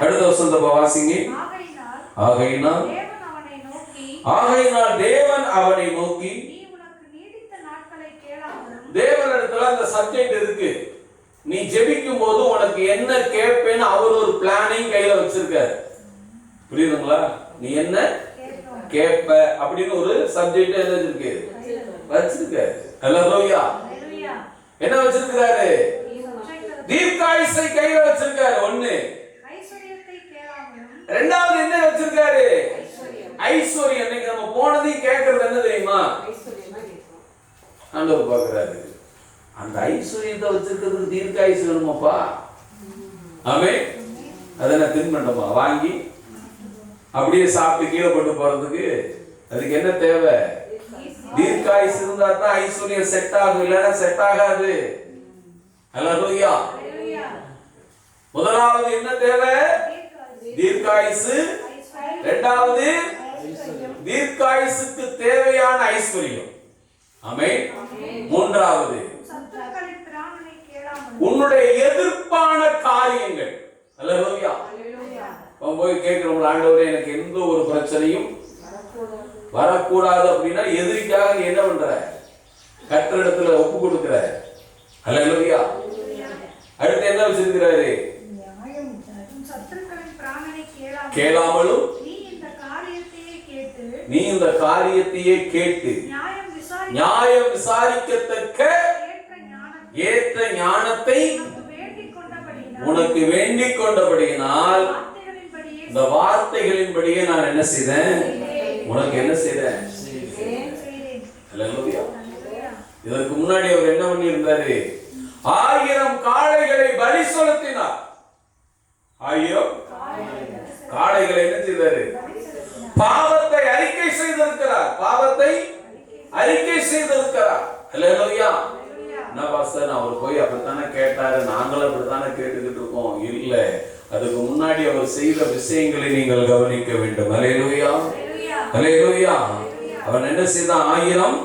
அடுத்த வசனத்தை வாசிங்க. ஆகையினால் தேவன் அவனை நோக்கி தேவனிடத்துல அந்த சப்ஜெக்ட் இருக்கு. நீ ஜெபிக்கும் போது உனக்கு என்ன கேட்பேன்னு அவர் ஒரு பிளானிங் கையில வச்சிருக்காரு. புரியுதுங்களா? நீ என்ன கேட்ப அப்படின்னு ஒரு சப்ஜெக்ட் என்ன வச்சிருக்காரு. அல்லேலூயா. என்ன வச்சிருக்காரு? தீர்க்காயுசை கையில வச்சிருக்காரு. ஒண்ணு. ரெண்டாவது என்ன வச்சிருக்காரு? ஐஸ்வர்யம். இன்னைக்கு நம்ம போனதையும் கேட்கறது என்ன தெரியுமா? ஆண்டவர் பார்க்கிறாரு, அந்த ஐஸ்வர்யத்தை வச்சிருக்கிறதுக்கு தீர்க்காயுசு வேணுமாப்பா? ஆமென். அதெல்லாம் தின்பண்டமா வாங்கி அப்படியே சாப்பிட்டு கீழே போட்டு போறதுக்கு அதுக்கு என்ன தேவை? தீர்க்காயுசு இருந்தா தான் ஐஸ்வர்யம் செட் ஆகும், இல்லைன்னா செட் ஆகாது. அல்லேலூயா. முதலாவது என்ன தேவை? தீர்க்காயுசு. இரண்டாவது தீர்க்காயுசுக்கு தேவையான ஐஸ்வர்யம். ஆமென். மூன்றாவது உன்னுடைய எதிர்ப்பான காரியங்கள். அல்லேலூயா. போய் கேட்கிறோம், ஆண்டவரே எனக்கு எந்த ஒரு பிரச்சனையும் வரக்கூடாது அப்படின்னா எதிரிக்காக நீ என்ன பண்ற? கர்த்தரிடத்துல ஒப்பு கொடுக்கிற. அல்லேலூயா. அடுத்து என்ன வச்சிருக்கிறாரு? கேளாமலும் நீ இந்த காரியத்தையே கேட்டு நியாயம் விசாரிக்கத்தக்க ஏற்ற ஞானத்தை உனக்கு வேண்டிக் கொண்டபடியினால் இந்த வார்த்தைகளின்படியே நான் என்ன செய்தேன்? உனக்கு என்ன செய்தேன்? அல்லேலூயா. இதற்கு முன்னாடி அவர் என்ன பண்ணி இருந்தாரு? 1000 காளைகளை பலி செலுத்தினார். 1000 காளைகளை என்ன செய்தாரு? பாவத்தை அறிக்கை செய்திருக்கிறார். பாவத்தை அறிக்கை செய்திருக்கிறார். அல்லேலூயா. என்ன பாஸ்டர், அவர் போய் அப்படித்தானே கேட்டாரு, நாங்களும் அப்படித்தானே கேட்டுக்கிட்டு இருக்கோம். இல்ல, அதுக்கு முன்னாடி அவர் செய்த விஷயங்களை நீங்கள் கவனிக்க வேண்டும். அல்லேலூயா. அல்லேலூயா. அவன் என்ன செய்தான்? 1000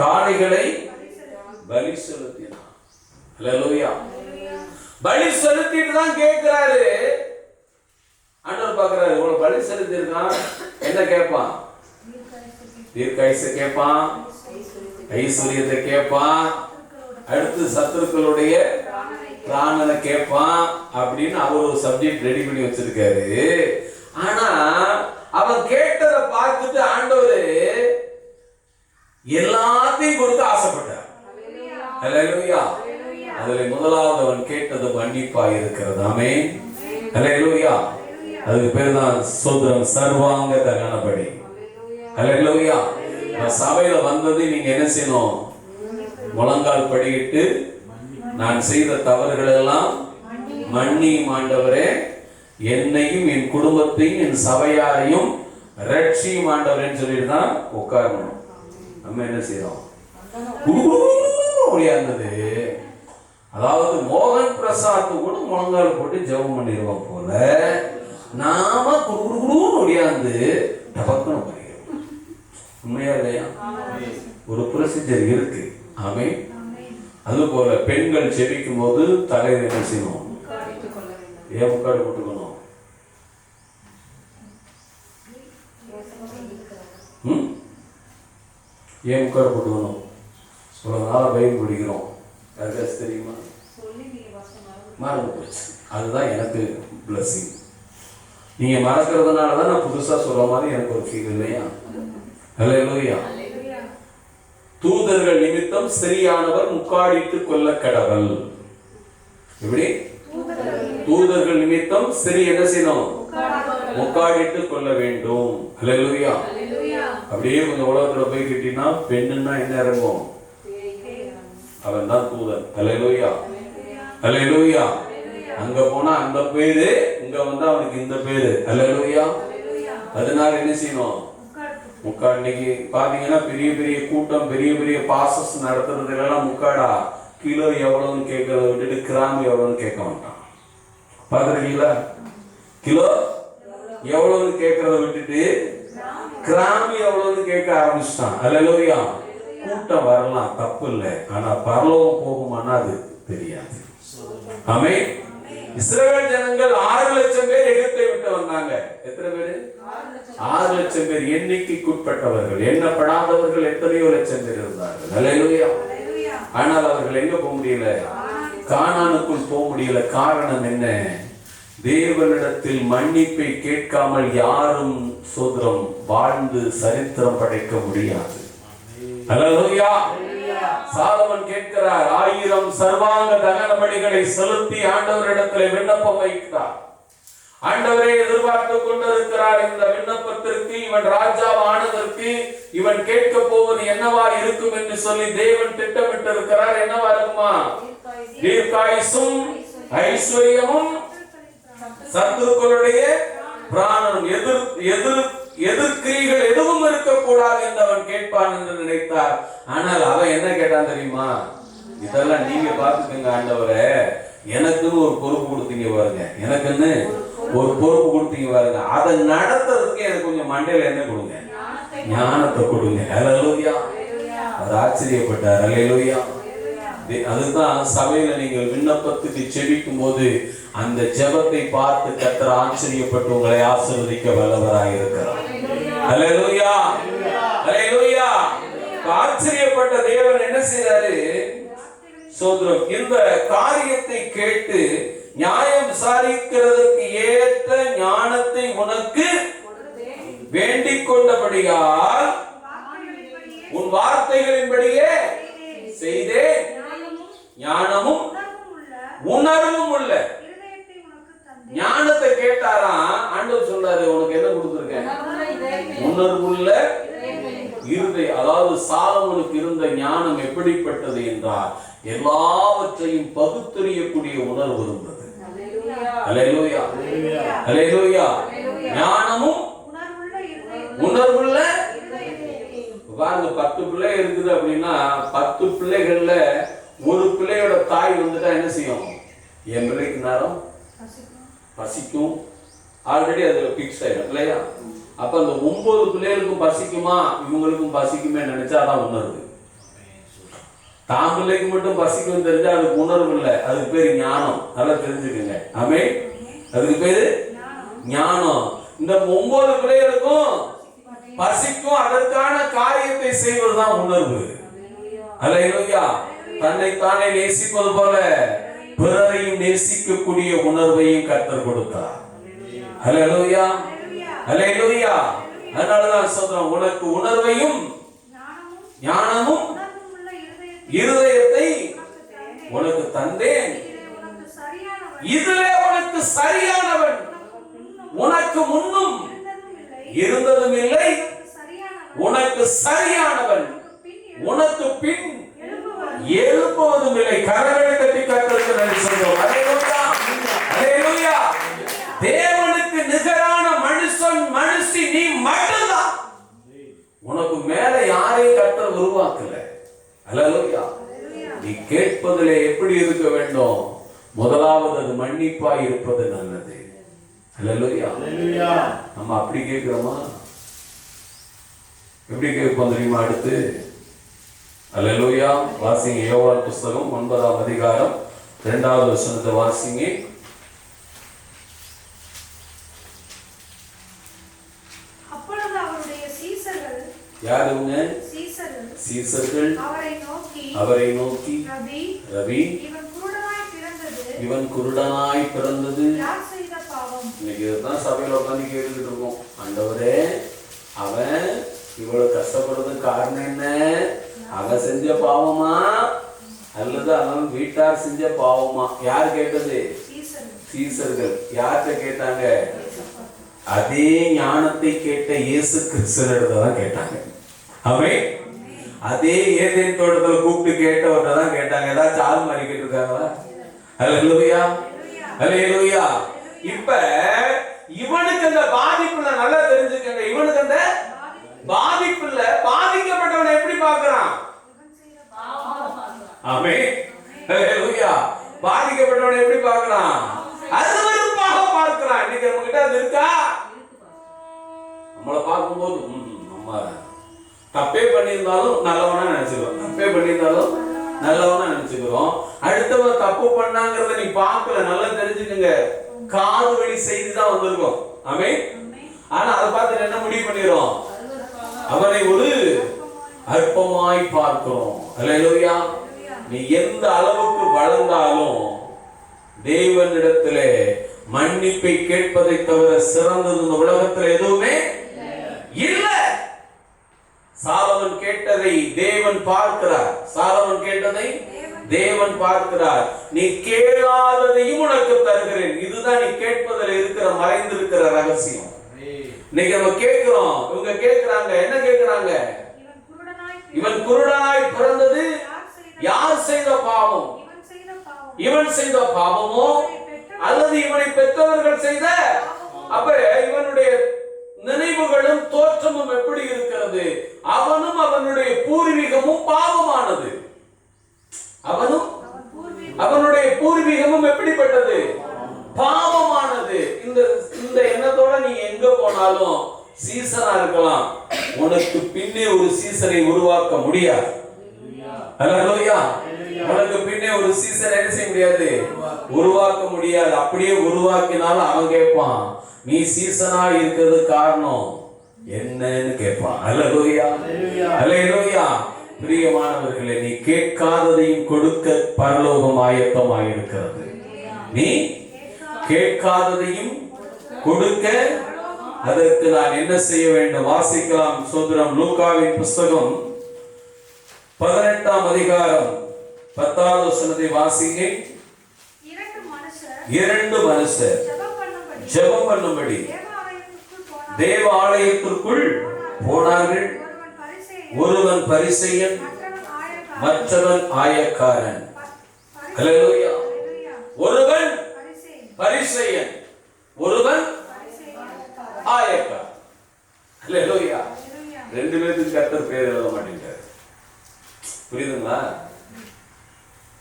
காளைகளை பலி செலுத்தினான். அல்லேலூயா. பலி செலுத்திட்டு தான் கேட்கிறாரு. ஆண்டவர் பார்க்கிறாரு, இவ்வளவு பலி செலுத்தி இருக்கான், என்ன கேட்பான்? தீர்க்காயுசை கேட்பான், ஐஸ்வர்யத்தை கேட்பான், அடுத்து சத்துருக்களுடைய பிராணனை கேட்பான் அப்படின்னு அவர் ஒரு சப்ஜெக்ட் ரெடி பண்ணி வச்சிருக்காரு. ஆனா அவன் கேட்டதை பார்த்துட்டு ஆண்டவர் எல்லாத்தையும் கொடுத்து ஆசைப்பட்டார். அல்லேலூயா. அதுல முதலாவது அவன் கேட்டது மன்னிப்பா இருக்கிறது. ஆமென். அல்லேலூயா. அதுக்கு பேர் தான் சோதரம் சர்வாங்க தகனபடி. அல்லேலூயா. சபையில வந்தது நீங்க என்ன செய்யணும்? முழங்கால் படியிட்டு நான் செய்த தவறுகள் எல்லாம் மன்னியும் ஆண்டவரே, என்னையும் என் குடும்பத்தையும் என் சபையாரையும் ரட்சியும் ஆண்டவரேன்னு சொல்லிட்டு தான் உட்காரணும். நம்ம என்ன செய்யறோம்? முடியாதது. அதாவது மோகன் பிரசாத் கூட முழங்கால் போட்டு ஜெபம் பண்ணிடுவோம் போல நாம குடுகுடுன்னு முடியாது ஓடியாந்து டபக்குன்னு பண்ணிக்கிறோம். உண்மையா இல்லையா? ஒரு ப்ரொசீஜர் இருக்கு. ஆமென். அது போல பெண்கள் செபிக்கும் போது தலையில என்ன செய்யணும்? ஏன் முக்காடு போட்டுக்கணும்? ஏன் முக்காடு போட்டுக்கணும்? இவ்வளவு நாளா பைபிள் படிக்கிறோம், யாருக்காச்சும் தெரியுமா? மறந்து போச்சு. அதுதான் எனக்கு பிளஸிங். நீங்க மறக்கிறதுனால தான் நான் புதுசா சொல்ற மாதிரி எனக்கு ஒரு ஃபீல் இல்லையா? ஹல்லேலூயா. தூதர்கள் நிமித்தம் சரியானவர் முக்காடிட்டு கொல்ல கடவள். எப்படி? தூதர்கள் நிமித்தம் சரி என்ன செய்யணும்? முக்காடிட்டு கொள்ள வேண்டும். ஹல்லேலூயா. அப்படியே கொஞ்சம் உலகத்துல போய் கிட்டினா பெண்ணுன்னா என்ன இறங்கும்? அவன் தான் தூதன். ஹல்லேலூயா. ஹல்லேலூயா. அங்க போனா அந்த பேரு, இங்க வந்தா அவனுக்கு இந்த பேரு. ஹல்லேலூயா. அதனால என்ன செய்யணும்? முக்காடு. இன்னைக்கு பாத்தீங்கன்னா பெரிய பெரிய கூட்டம், பெரிய பெரிய பாசஸ் நடத்துறது எல்லாம் முக்காடா கிலோ எவ்வளவுன்னு கேட்கறத விட்டுட்டு கிராம் எவ்வளவுன்னு கேட்க மாட்டான். பாத்துருக்கீங்களா? கிலோ எவ்வளவுன்னு கேட்கறத விட்டுட்டு கிராம் எவ்வளவுன்னு கேட்க ஆரம்பிச்சுட்டான். ஹல்லேலூயா. கூட்டம் வரலாம், தப்பு இல்லை. ஆனா பரலோகம் போகுமானா அது தெரியாது. ஆமென். இஸ்ரவேல் ஜனங்கள் 6 லட்சம் பேர் எகிப்தை விட்டு வந்தாங்க. எத்தனை பேரு? 6 லட்சம் பேர். எண்ணிக்கைக்குட்பட்டவர்கள், எண்ணப்படாதவர்கள் எத்தனையோ லட்சம் பேர் இருந்தார்கள். ஹல்லேலூயா. ஆனால் அவர்கள் எங்க போக முடியல? கானானுக்குள் போக முடியல. காரணம் என்ன? தேவனிடத்தில் மன்னிப்பை கேட்காமல் யாரும் சோதரம் வாழ்ந்து சரித்திரம் படைக்க முடியாது. ஹல்லேலூயா. சாலமன் கேட்கிறார், 1000 சர்வாங்க தகன பலிகளை செலுத்தி ஆண்டவரிடத்தில் விண்ணப்பம் வைக்கிறார். ஆண்டவரே எதிர்பார்த்து கொண்டிருக்கிறார். இந்த விண்ணப்பத்திற்கு, இவன் ராஜா ஆனதற்கு இவன் கேட்க போவது என்னவா இருக்கும் என்று சொல்லி தேவன் திட்டமிட்டு இருக்கிறார். என்னவா இருக்குமா? தீர்க்காயுசும் ஐஸ்வர்யமும் சத்துருக்களுடைய பிராணனும் எதிர்க்கிரிகள் எதுவும் இருக்கக்கூடாது என்று அவன் கேட்பான் என்று நினைத்தார். ஆனால் அவன் என்ன கேட்டான் தெரியுமா? இதெல்லாம் நீங்க பாத்துக்கங்க ஆண்டவரே, எனக்குன்னு ஒரு பொறுப்பு கொடுத்தீங்க பாருங்க, எனக்குன்னு ஒரு பொறுப்பு கொடுத்தீங்க பாருங்க, அதை நடத்துறதுக்கு எனக்கு கொஞ்சம் மண்டையில என்ன கொடுங்க? ஞானத்தை கொடுங்க. ஹல்லேலூயா. அது ஆச்சரியப்பட்டார். ஹல்லேலூயா. அதுதான் சபையில நீங்கள் விண்ணப்பத்துக்கு செபிக்கும் போது அந்த ஜெபத்தை பார்த்து கர்த்தர் ஆச்சரியப்பட்டு உங்களை ஆசீர்வதிக்க வல்லவராய் இருக்கிறார். ஹல்லேலூயா. ஹல்லேலூயா. ஆச்சரியப்பட்ட தேவன் என்ன செய்றாரு? சோதரம் இந்த காரியத்தை கேட்டு நியாயம் விசாரிக்கிறதற்கு ஏற்ற ஞானத்தை உனக்கு வேண்டிக் கொண்டபடியால் உன் வார்த்தைகளின்படியே செய்தேன். ஞானமும் உணர்வும் உள்ள ஞானத்தை கேட்டாராம். ஆண்டவர் சொல்றாரு, உனக்கு என்ன கொடுத்திருக்கேன்? உணர்வுள்ள இருதயம். அதாவது சாலமோனுக்கு இருந்த ஞானம் எப்படிப்பட்டது என்றால் எல்லாவற்றையும் பகுத்தறியக்கூடிய உணர்வு இருந்தது. ஹல்லேலூயா. ஹல்லேலூயா. ஞானமும் உணர்வுள்ள. பாருங்க, 10 பிள்ளை இருக்குது அப்படின்னா 10 பிள்ளைகள்ல ஒரு பிள்ளையோட தாய் வந்துட்டா என்ன செய்யும்? என் பிள்ளைக்கு நேரம் பசிக்கும். ஆல்ரெடி அதுல பிக்ஸ் ஆயிடும் இல்லையா? அப்ப அந்த 9 பிள்ளைகளுக்கும் பசிக்குமா, இவங்களுக்கும் பசிக்குமே நினைச்சா அதான் உணர்வு. தான் பிள்ளைக்கு மட்டும் பசிக்கும் தெரிஞ்சா அதுக்கு உணர்வு இல்லை, அதுக்கு பேரு ஞானம். நல்லா தெரிஞ்சுக்கங்க. ஆமென். அதுக்கு பேரு ஞானம். இந்த 9 பிள்ளைகளுக்கும் பசிக்கும், அதற்கான காரியத்தை செய்வதுதான் உணர்வு. ஹல்லேலூயா. தன்னைத்தானே நேசிப்பது போல பிறரையும் நேசிக்கக்கூடிய உணர்வையும் கர்த்தர் கொடுத்தார். ஹல்லேலூயா. ஹல்லேலூயா. அதனாலதான் சொல்றோம், உனக்கு உணர்வையும் ஞானமும் இருதயத்தை உனக்கு தந்தேன். இதிலே உனக்கு சரியானவன் உனக்கு முன்னும் இருந்ததும் இல்லை, உனக்கு சரியானவன் உனக்கு பின் எழுப்புவதும் இல்லை. கரங்களை தட்டி கர்த்தருக்கு நன்றி சொல்றோம். ஹல்லேலூயா. ஹல்லேலூயா. தேவனுக்கு நிகரான மனுஷன் மனுஷி நீ மட்டும்தான். உனக்கு மேல யாரையும் கர்த்தர் உருவாக்கல. ஹல்லேலூயா. நீ கேட்பதிலே எப்படி இருக்க வேண்டும்? முதலாவது அது மன்னிப்பாய் இருப்பது நல்லது. அல்லேலூயா. நம்ம அப்படி கேட்கிறோமா? எப்படி கேட்போம் தெரியுமா? அடுத்து அல்லேலூயா. வாசிங்க யோவான் புஸ்தகம் 9ஆம் அதிகாரம் 2வது வசனத்தை வாசிங்க. அப்பொழுது அவருடைய சீசர்கள், யாருங்க? சீசர்கள் அவரை நோக்கி ரவி, இவன் குருடனாய் பிறந்தது யார் செய்த பாவம்? இன்னைக்கு இதுதான் சபையில உட்காந்து கேட்டுக்கிட்டு இருக்கோம். ஆண்டவரே, அவன் இவ்வளவு கஷ்டப்படுறதுக்கு காரணம் என்ன? அவன் செஞ்ச பாவமா அல்லது அவன் வீட்டார் செஞ்ச பாவமா? யார் கேட்டது? சீசர்கள். யார்கிட்ட கேட்டாங்க? அதே ஞானத்தை கேட்ட இயேசு கிறிஸ்துவிடம் கேட்டாங்க. அவன் அதே ஏதேன் தோட்டத்துல கூப்பிட்டு கேட்டவர்கிட்ட தான் கேட்டாங்க. ஏதாச்சும் ஆள் மாதிரி கேட்டிருக்காங்களா? அல்லேலூயா, அல்லேலூயா. இப்ப இவனுக்கு அந்த பாதிப்புல நல்லா தெரிஞ்சுக்கங்க. இவனுக்கு அந்த பாதிப்புல பாதிக்கப்பட்டவனை எப்படி பார்க்கறான்? ஆமென், அல்லேலூயா. பாதிக்கப்பட்டவனை எப்படி பார்க்கறான்? அருவருப்பாக பார்க்கறான். இன்னைக்கு நம்ம கிட்ட அது இருக்கா? நம்மளை பார்க்கும்போது நம்ம தப்பே பண்ணியிருந்தாலும் நல்லவனா நினைச்சுக்கிறோம். தப்பே பண்ணியிருந்தாலும் நல்லவனா நினைச்சுக்கிறோம். அடுத்தவன் தப்பு பண்ணாங்கிறத நீ பார்க்கல. நல்லா தெரிஞ்சுக்கங்க, காது வழி செய்தி தான் வந்திருக்கும். ஆமென். ஆனா அதை பார்த்து என்ன முடிவு பண்ணிடுறோம்? அவனை ஒரு அற்பமாய் பார்க்கிறோம். அல்லேலூயா. நீ எந்த அளவுக்கு வளர்ந்தாலும் தேவனிடத்திலே மன்னிப்பை கேட்பதை தவிர சிறந்தது இந்த உலகத்தில் எதுவுமே இல்லை. சாலமன் கேட்டதை தேவன் பார்க்கிறார். சாலமன் கேட்டதை தேவன் பார்க்கிறார். நீ கேளாததையும் உனக்கு தருகிறேன். இதுதான் நீ கேட்பதில் இருக்கிற மறைந்திருக்கிற ரகசியம். இன்னைக்கு நம்ம கேட்கிறோம், இவங்க கேட்கிறாங்க. என்ன கேட்கிறாங்க? இவன் குருடனாய் பிறந்தது யார் செய்த பாவம்? இவன் செய்த பாவமோ அல்லது இவனை பெற்றவர்கள் செய்த? அப்ப இவனுடைய நினைவுகளும் தோற்றமும் எப்படி இருக்கிறது? அவனும் அவனுடைய பூர்வீகமும் பாவமானது. அவனும் அவனுடைய பூர்வீகமும் எப்படிப்பட்டது? பாவமானது. இந்த எண்ணத்தோட நீ எங்க போனாலும் சீசனா இருக்கலாம், உனக்கு பின்னே ஒரு சீசனை உருவாக்க முடியாது. அல்லேலூயா. உனக்கு பின்னே ஒரு சீசனை என்ன செய்ய முடியாது? உருவாக்க முடியாது. அப்படியே உருவாக்கினாலும் அவன் கேட்பான், நீ சீசனா இருக்கிறது காரணம் என்னன்னு கேட்பான். அல்லேலூயா, அல்லேலூயா. பிரியமானவர்களே, நீ கேட்காததையும் கொடுக்க பரலோகம் ஆயத்தமாக இருக்கிறது. நீ கேட்காததையும் கொடுக்க அதற்கு நான் என்ன செய்ய வேண்டும்? வாசிக்கலாம். சோதரம் லூக்காவின் புஸ்தகம் 18ஆம் அதிகாரம் 10வது வசனத்தை வாசிங்க. இரண்டு மனுஷர் ஜெபம் பண்ணும்படி தேவ ஆலயத்திற்குள் போனார்கள். ஒருவன் பரிசேயன், மற்றவன் ஆயக்காரன். அல்லேலூயா. ஒருவன் பரிசேயன், ஒருவன் ஆயக்காரன். அல்லேலூயா. ரெண்டு பேருக்கு கர்த்தர் பேர் எழுத மாட்டேங்கிறார். புரியுதுங்களா?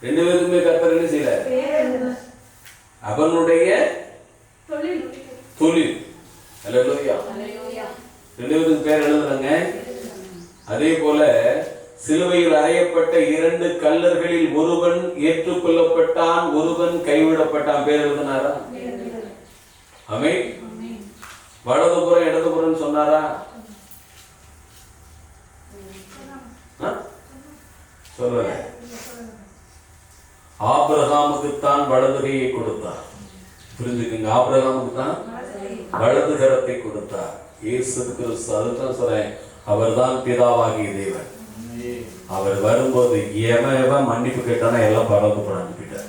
ரெண்டு பேருக்குமே கர்த்தர் என்ன செய்யல? அவனுடைய தொழில். அல்லேலூயா. ரெண்டு பேருக்கு பேர் எழுதுறாங்க. அதே போல சிலுவையில் அறையப்பட்ட இரண்டு கல்லர்களில் ஒருவன் ஏற்றுக்கொள்ளப்பட்டான், ஒருவன் கைவிடப்பட்டான். பேர் எழுதினாரா? ஆமென். வலதுபுறம் இடதுபுறம் சொன்னாரா? சொல்லல. ஆபிரகாமுக்கு தான் வலதுகையை கொடுத்தார். புரிஞ்சுக்குங்க, ஆபிரகாமுக்கு தான் வலது கரத்தை கொடுத்தார். இயேசு கிறிஸ்து அதுதான் சொல்றேன், அவர் தான் பிதாவாகிய தேவன். அவர் வரும்போது எவன் மன்னிப்பு கேட்டானா எல்லாம் பரவாயில்ல போட அனுப்பிட்டார்.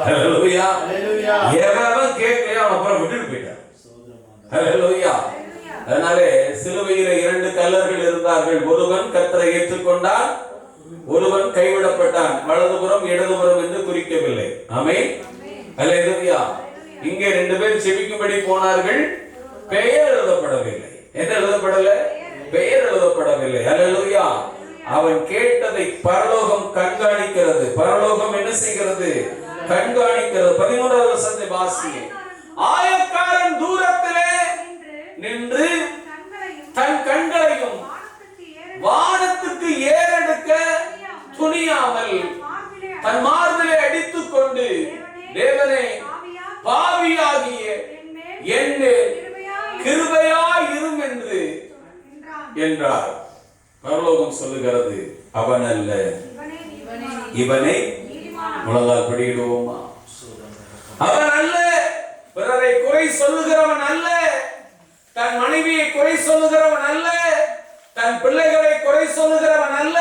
ஹல்லேலூயா. எவன் கேட்கலையோ அவன் அப்புறம் விட்டுட்டு போயிட்டார். ஹல்லேலூயா. அதனாலே சிலுவையில இரண்டு கல்லர்கள் இருந்தார்கள். ஒருவன் கர்த்தரை ஏற்றுக்கொண்டான், ஒருவன் கைவிடப்பட்டான். வலதுபுறம் இடதுபுறம் என்று குறிக்கவில்லை. ஆமென். அல்லேலூயா. இங்கே ரெண்டு பேர் செபிக்கும்படி போனார்கள். பெயர் எழுதப்படவில்லை. என்ன எழுதப்படல? பெயர் எழுதப்படவில்லை. அல்லேலூயா. அவன் கேட்டதை பரலோகம் கண்காணிக்கிறது. பரலோகம் என்ன செய்கிறது? கண்காணிக்கிறது. 13வது வசனத்தை வாசிங்க. ஆயக்காரன் தூரத்திலே நின்று தன் கண்களையும் வானத்துக்கு ஏறெடுக்க துணியாமல் தன் மார்பிலே அடித்துக் கொண்டு, தேவனே, பாவியாகிய என்மேல் கிருபையாயிரும் என்று என்றார். பரலோகம் சொல்லுகிறது, அவன் அல்ல, இவனை. முழங்கால் படியிடுவோமா? அவன் அல்ல, பிறரை குறை சொல்லுகிறவன் அல்ல, தன் மனைவியை குறை சொல்லுகிறவன் அல்ல, தன் பிள்ளைகளை குறை சொல்லுகிறவன் அல்ல,